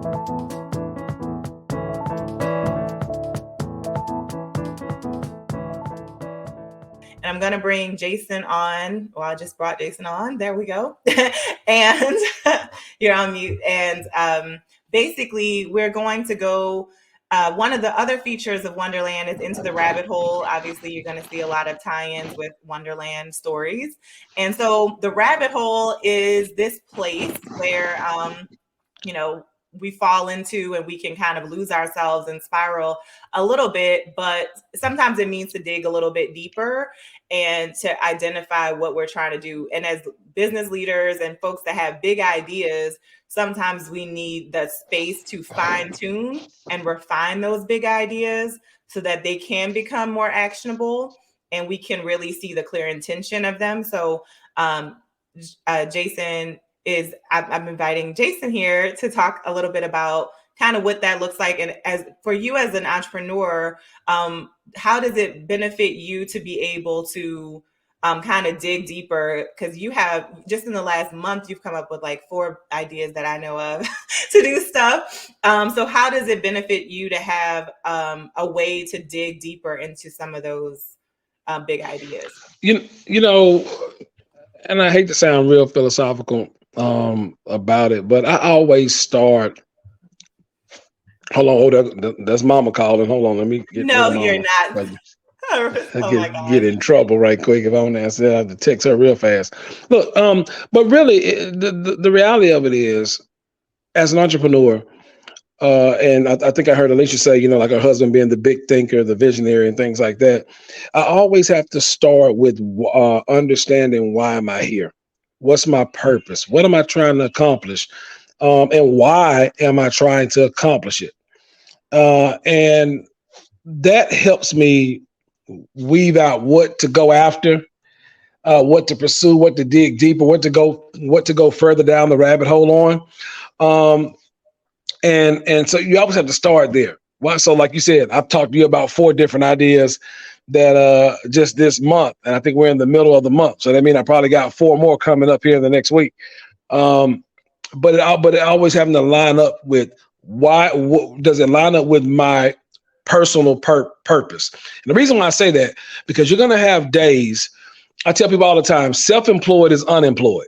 And I'm going to bring Jason on. Well, I just brought Jason on. There we go. And you're on mute. And basically, we're going to go. One of the other features of Wonderland is Into the Rabbit Hole. Obviously, you're going to see a lot of tie-ins with Wonderland stories. And so the rabbit hole is this place where, we fall into and we can kind of lose ourselves and spiral a little bit, but sometimes it means to dig a little bit deeper and to identify what we're trying to do. And as business leaders and folks that have big ideas, sometimes we need the space to fine tune and refine those big ideas so that they can become more actionable and we can really see the clear intention of them. So Jason I'm inviting Jason here to talk a little bit about kind of what that looks like. And as for you as an entrepreneur, how does it benefit you to be able to kind of dig deeper? Because you have, just in the last month, you've come up with like 4 ideas that I know of to do stuff. So how does it benefit you to have a way to dig deeper into some of those big ideas? You know, and I hate to sound real philosophical about it, but I always start. Hold on, that's Mama calling. Hold on, let me get. No, you're not. Get in trouble right quick if I don't answer. I have to text her real fast. Look, but really, the reality of it is, as an entrepreneur, and I think I heard Alicia say, like her husband being the big thinker, the visionary, and things like that. I always have to start with understanding, why am I here? What's my purpose? What am I trying to accomplish? And why am I trying to accomplish it? And that helps me weave out what to go after, what to pursue, what to dig deeper, what to go further down the rabbit hole on. And so you always have to start there. Well, so like you said, I've talked to you about 4 different ideas that just this month, and I think we're in the middle of the month. So that means I probably got 4 more coming up here in the next week. But it always having to line up with does it line up with my personal purpose? And the reason why I say that, because you're going to have days. I tell people all the time, self-employed is unemployed,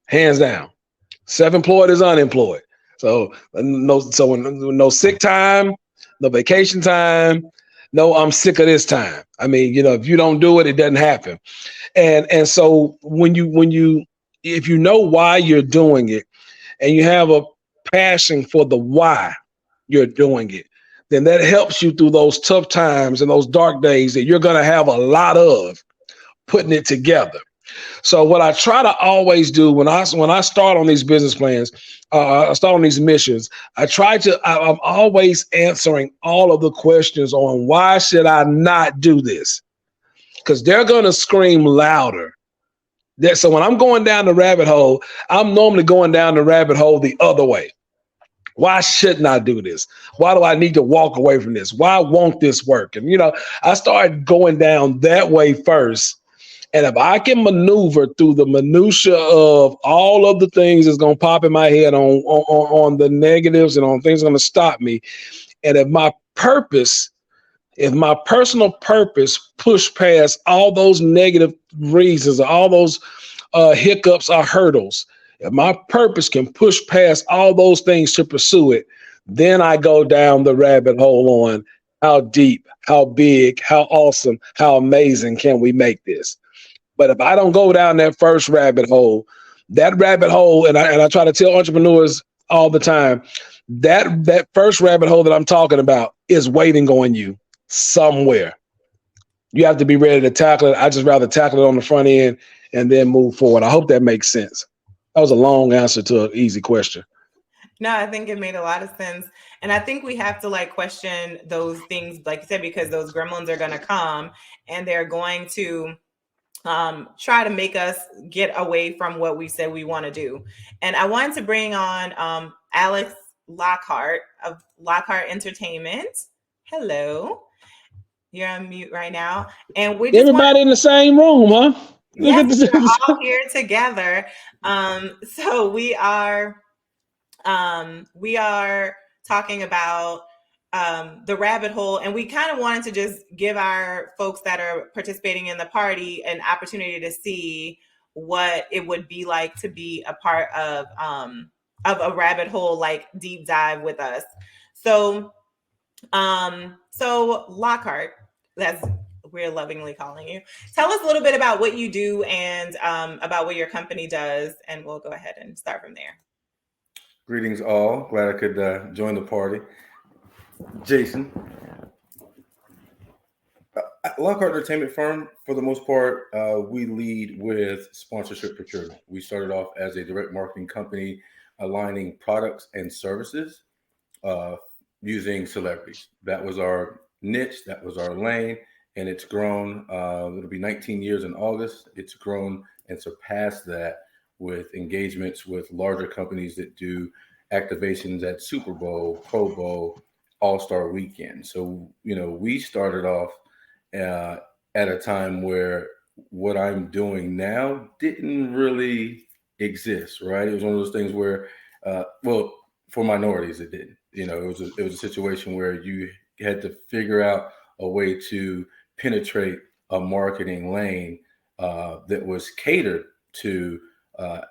hands down. Self-employed is unemployed. So no sick time, no vacation time. No, I'm sick of this time. I mean, if you don't do it, it doesn't happen. And so if you know why you're doing it and you have a passion for the why you're doing it, then that helps you through those tough times and those dark days that you're going to have a lot of putting it together. So what I try to always do when I start on these business plans, I start on these missions, I'm always answering all of the questions on why should I not do this? Because they're going to scream louder. So when I'm going down the rabbit hole, I'm normally going down the rabbit hole the other way. Why shouldn't I do this? Why do I need to walk away from this? Why won't this work? And, I started going down that way first. And if I can maneuver through the minutia of all of the things that's going to pop in my head on the negatives and on things going to stop me, and if my personal purpose push past all those negative reasons, all those hiccups or hurdles, if my purpose can push past all those things to pursue it, then I go down the rabbit hole on how deep, how big, how awesome, how amazing can we make this? But if I don't go down that first rabbit hole, and I try to tell entrepreneurs all the time, that first rabbit hole that I'm talking about is waiting on you somewhere. You have to be ready to tackle it. I just rather tackle it on the front end and then move forward. I hope that makes sense. That was a long answer to an easy question. No, I think it made a lot of sense. And I think we have to question those things, like you said, because those gremlins are going to come and they're going to try to make us get away from what we said we want to do. And I wanted to bring on Alex Lockhart of Lockhart Entertainment. Hello. You're on mute right now. And we just everybody in the same room, huh? Yes, we're all here together. So we are We are talking about the rabbit hole, and we kind of wanted to just give our folks that are participating in the party an opportunity to see what it would be like to be a part of a rabbit hole, like deep dive with us. So Lockhart, that's we're lovingly calling you. Tell us a little bit about what you do and about what your company does, and we'll go ahead and start from there. Greetings, all. Glad I could join the party. Jason, Lockhart Entertainment Firm, for the most part, we lead with sponsorship procurement. We started off as a direct marketing company, aligning products and services using celebrities. That was our niche, that was our lane, and it's grown. It'll be 19 years in August. It's grown and surpassed that with engagements with larger companies that do activations at Super Bowl, Pro Bowl, All-Star Weekend. So, we started off at a time where what I'm doing now didn't really exist, right? It was one of those things where, for minorities, it didn't. It was a situation where you had to figure out a way to penetrate a marketing lane that was catered to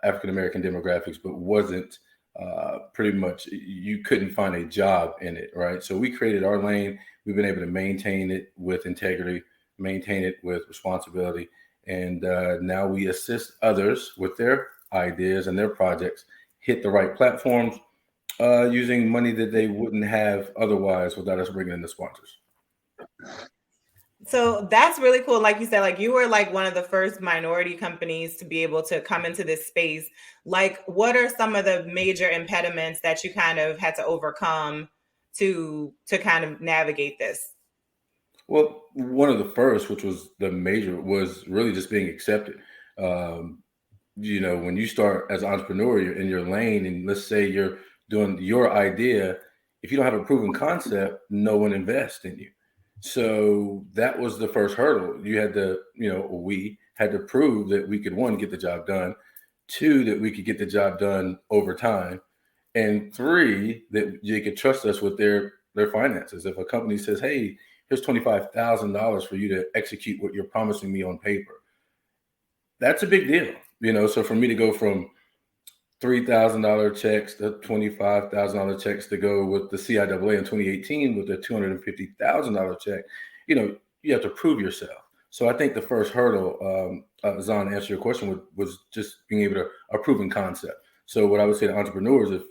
African American demographics, but wasn't pretty much, you couldn't find a job in it, right? So we created our lane. We've been able to maintain it with integrity, maintain it with responsibility, and now we assist others with their ideas and their projects hit the right platforms using money that they wouldn't have otherwise without us bringing in the sponsors. So that's really cool. Like you said, like you were like one of the first minority companies to be able to come into this space. Like, what are some of the major impediments that you kind of had to overcome to kind of navigate this? Well, one of the first, which was the major, was really just being accepted. When you start as an entrepreneur, you're in your lane, and let's say you're doing your idea, if you don't have a proven concept, no one invests in you. So that was the first hurdle. You had to, we had to prove that we could, one, get the job done, two, that we could get the job done over time, and three, that you could trust us with their finances. If a company says, hey, here's $25,000 for you to execute what you're promising me on paper, that's a big deal. So for me to go from $3,000 checks to $25,000 checks to go with the CIAA in 2018 with a $250,000 check, you have to prove yourself. So I think the first hurdle, Zahn, to answer your question, was just being able to a proven concept. So what I would say to entrepreneurs is,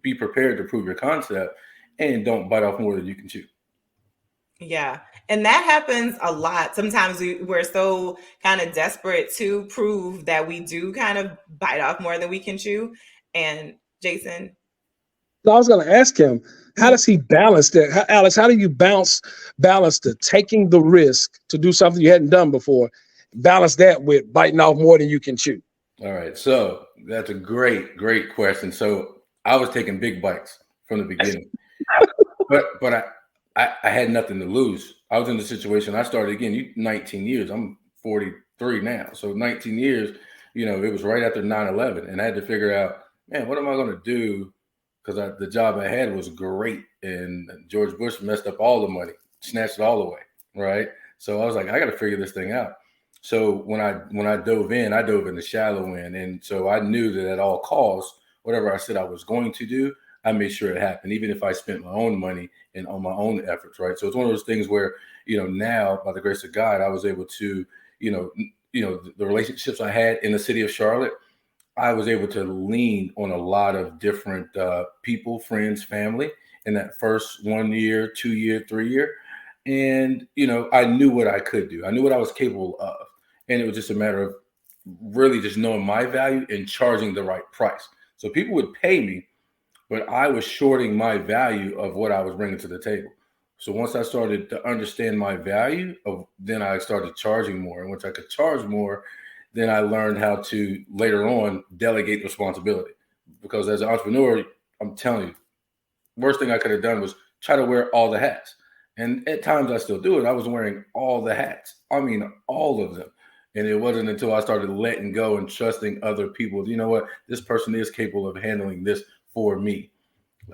be prepared to prove your concept and don't bite off more than you can chew. Yeah. And that happens a lot. Sometimes we're so kind of desperate to prove that we do kind of bite off more than we can chew. And Jason? I was going to ask him, how does he balance that? Alex, how do you balance the taking the risk to do something you hadn't done before, balance that with biting off more than you can chew? All right. So that's a great, great question. So I was taking big bites from the beginning, but I had nothing to lose. I was in the situation. I started again, 19 years. I'm 43 now. So 19 years, it was right after 9/11. And I had to figure out, man, what am I going to do? Because the job I had was great. And George Bush messed up all the money, snatched it all away. Right. So I was like, I got to figure this thing out. So when I dove in, I dove in the shallow end. And so I knew that at all costs, whatever I said I was going to do, I made sure it happened, even if I spent my own money and on my own efforts, right? So it's one of those things where, now by the grace of God, I was able to, the relationships I had in the city of Charlotte, I was able to lean on a lot of different people, friends, family in that first 1 year, 2 year, 3 year. And, I knew what I could do. I knew what I was capable of. And it was just a matter of really just knowing my value and charging the right price. So people would pay me, but I was shorting my value of what I was bringing to the table. So once I started to understand my value, then I started charging more. And once I could charge more, then I learned how to later on delegate responsibility. Because as an entrepreneur, I'm telling you, worst thing I could have done was try to wear all the hats. And at times I still do it. I was wearing all the hats. I mean, all of them. And it wasn't until I started letting go and trusting other people. You know what? This person is capable of handling this for me.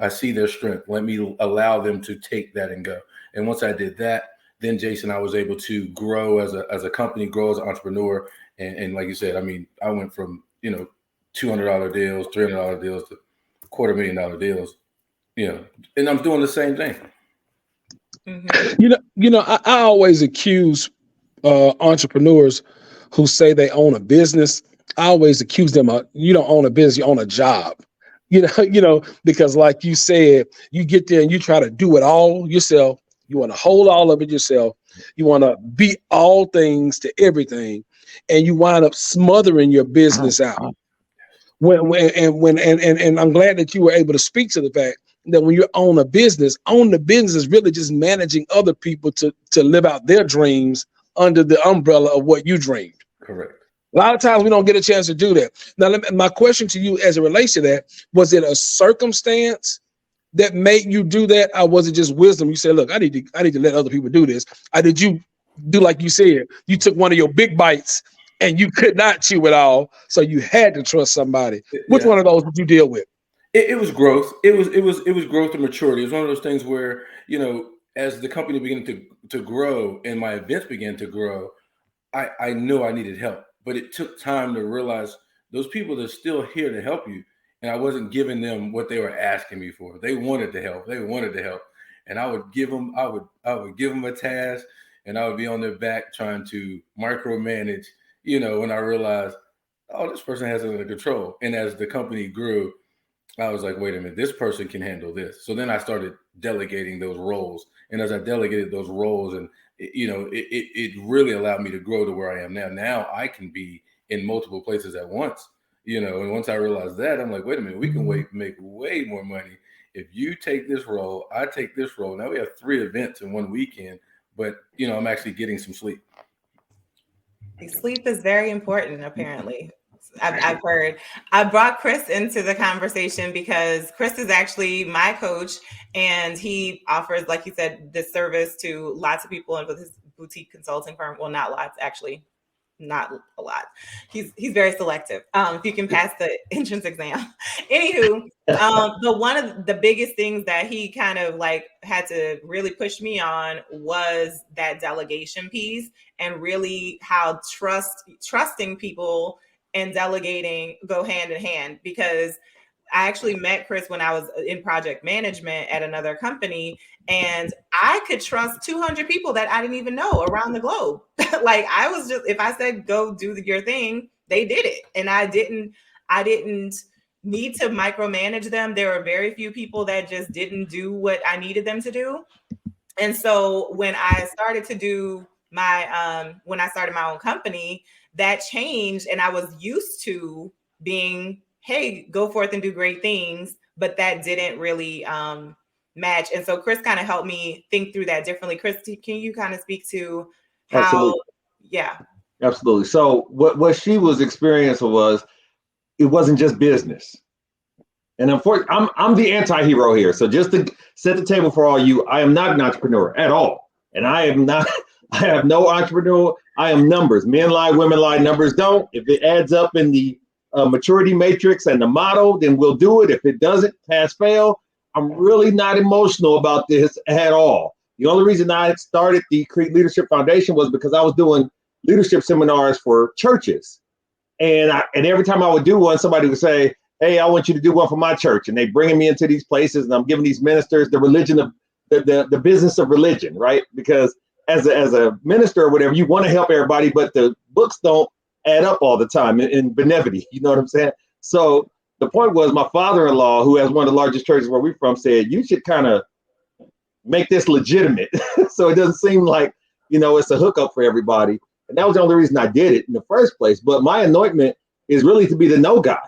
I see their strength. Let me allow them to take that and go. And once I did that, then Jason, I was able to grow as a company, grow as an entrepreneur. And like you said, I mean, I went from, $200 deals, $300 deals to $250,000 deals, and I'm doing the same thing. I always accuse entrepreneurs who say they own a business. I always accuse them of, you don't own a business, you own a job. Because like you said, you get there and you try to do it all yourself. You want to hold all of it yourself. You want to be all things to everything, and you wind up smothering your business out. And I'm glad that you were able to speak to the fact that when you own the business is really just managing other people to live out their dreams under the umbrella of what you dreamed. Correct. A lot of times we don't get a chance to do that. Now, my question to you as it relates to that, was it a circumstance that made you do that, or was it just wisdom? You said, look, I need to let other people do this. Or did you do like you said, you took one of your big bites and you could not chew it all, so you had to trust somebody? Which one of those did you deal with? It was growth. It was growth and maturity. It was one of those things where, as the company began to grow and my events began to grow, I knew I needed help. But it took time to realize those people are still here to help you. And I wasn't giving them what they were asking me for. They wanted to help. And I would give them a task, and I would be on their back trying to micromanage, when I realized, oh, this person has it under control. And as the company grew, I was like, wait a minute, this person can handle this. So then I started delegating those roles. And as I delegated those roles, and it really allowed me to grow to where I am now. Now I can be in multiple places at once, and once I realized that, I'm like, wait a minute, we can make way more money if you take this role, I take this role. Now we have 3 events in one weekend, but I'm actually getting some sleep. Sleep is very important, apparently. I've heard. I brought Chris into the conversation because Chris is actually my coach, and he offers, like you said, this service to lots of people and with his boutique consulting firm. Well, not lots, actually, not a lot. He's very selective. If you can pass the entrance exam. Anywho, but one of the biggest things that he kind of like had to really push me on was that delegation piece, and really how trusting people and delegating go hand in hand. Because I actually met Chris when I was in project management at another company, and I could trust 200 people that I didn't even know around the globe. Like I was just, if I said, go do your thing, they did it. And I didn't need to micromanage them. There were very few people that just didn't do what I needed them to do. And so when I started to do when I started my own company, that changed. And I was used to being, hey, go forth and do great things, but that didn't really match. And so Chris kind of helped me think through that differently. Chris, can you kind of speak to how? Absolutely. Yeah. Absolutely. So what she was experiencing was, it wasn't just business. And unfortunately, I'm the anti-hero here. So just to set the table for all you, I am not an entrepreneur at all. And I have no entrepreneur. I am numbers. Men lie, women lie, numbers don't. If it adds up in the maturity matrix and the model, then we'll do it. If it doesn't, pass, fail. I'm really not emotional about this at all. The only reason I started the Create Leadership Foundation was because I was doing leadership seminars for churches. And every time I would do one, somebody would say, hey, I want you to do one for my church. And they bringing me into these places, and I'm giving these ministers the religion of the business of religion, right? Because as a minister or whatever, you want to help everybody, but the books don't add up all the time in benevolity. You know what I'm saying? So the point was, my father-in-law, who has one of the largest churches where we're from, said, you should kind of make this legitimate. So it doesn't seem like, it's a hookup for everybody. And that was the only reason I did it in the first place. But my anointment is really to be the no guy.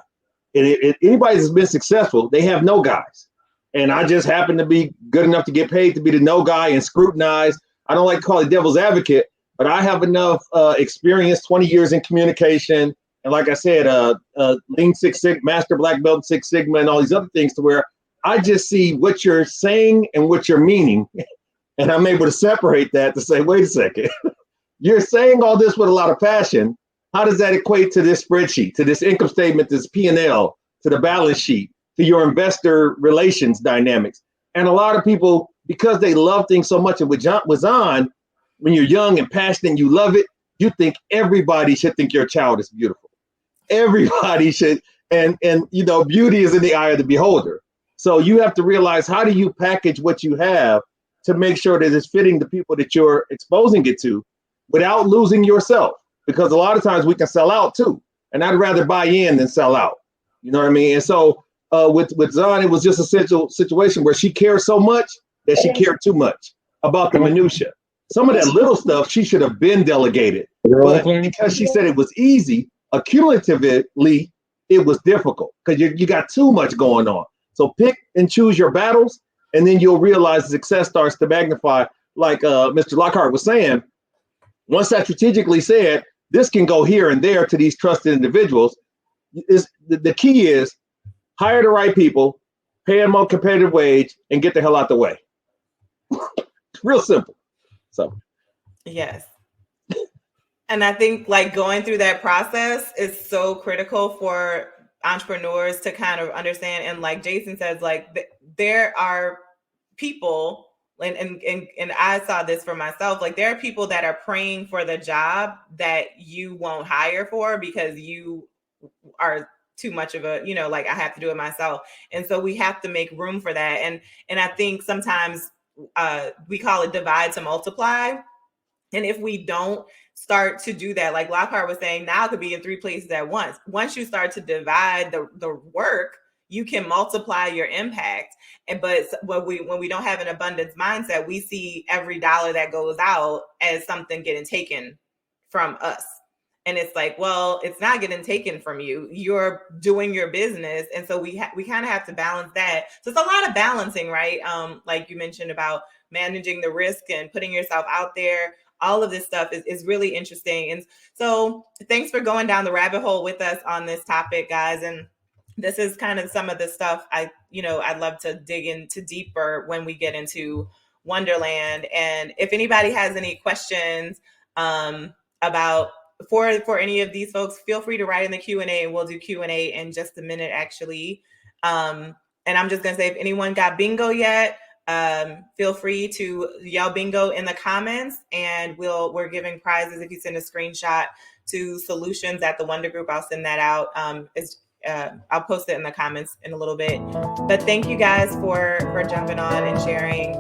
And anybody that's been successful, they have no guys. And I just happen to be good enough to get paid to be the no guy and scrutinize. I don't like to call it devil's advocate, but I have enough experience, 20 years in communication. And like I said, Lean Six Sigma, Master Black Belt Six Sigma, and all these other things, to where I just see what you're saying and what you're meaning. And I'm able to separate that to say, wait a second, you're saying all this with a lot of passion. How does that equate to this spreadsheet, to this income statement, this P&L, to the balance sheet, to your investor relations dynamics. And a lot of people, because they love things so much, and with Zahn, when you're young and passionate and you love it, you think everybody should think your child is beautiful. Everybody should, and you know, beauty is in the eye of the beholder. So you have to realize, how do you package what you have to make sure that it's fitting the people that you're exposing it to without losing yourself? Because a lot of times we can sell out too. And I'd rather buy in than sell out. You know what I mean? And so with Zahn, it was just a situation where she cared so much that she cared too much about the minutia. Some of that little stuff she should have been delegated. But because she said it was easy, accumulatively, it was difficult because you got too much going on. So pick and choose your battles, and then you'll realize the success starts to magnify. Like Mr. Lockhart was saying, once I strategically said, this can go here and there to these trusted individuals, the key is hire the right people, pay them a competitive wage, and get the hell out the way. Real simple. So, yes. And I think like going through that process is so critical for entrepreneurs to kind of understand. And like Jason says, like there are people, and I saw this for myself, like there are people that are praying for the job that you won't hire for because you are too much of a, you know, like I have to do it myself. And so we have to make room for that. And I think sometimes we call it divide to multiply. And if we don't start to do that, like Lockhart was saying, now it could be in 3 places at once. Once you start to divide the work, you can multiply your impact. But when we don't have an abundance mindset, we see every dollar that goes out as something getting taken from us. And it's like, well, it's not getting taken from you. You're doing your business. And so we kind of have to balance that. So it's a lot of balancing, right? Like you mentioned about managing the risk and putting yourself out there. All of this stuff is really interesting. And so thanks for going down the rabbit hole with us on this topic, guys. And this is kind of some of the stuff I'd love to dig into deeper when we get into Wonderland. And if anybody has any questions about for any of these folks, feel free to write in the Q&A, and we'll do Q&A in just a minute, actually. And I'm just going to say, if anyone got bingo yet, feel free to yell bingo in the comments, and we're giving prizes if you send a screenshot to solutions at the Wonder Group. I'll send that out. I'll post it in the comments in a little bit. But thank you guys for jumping on and sharing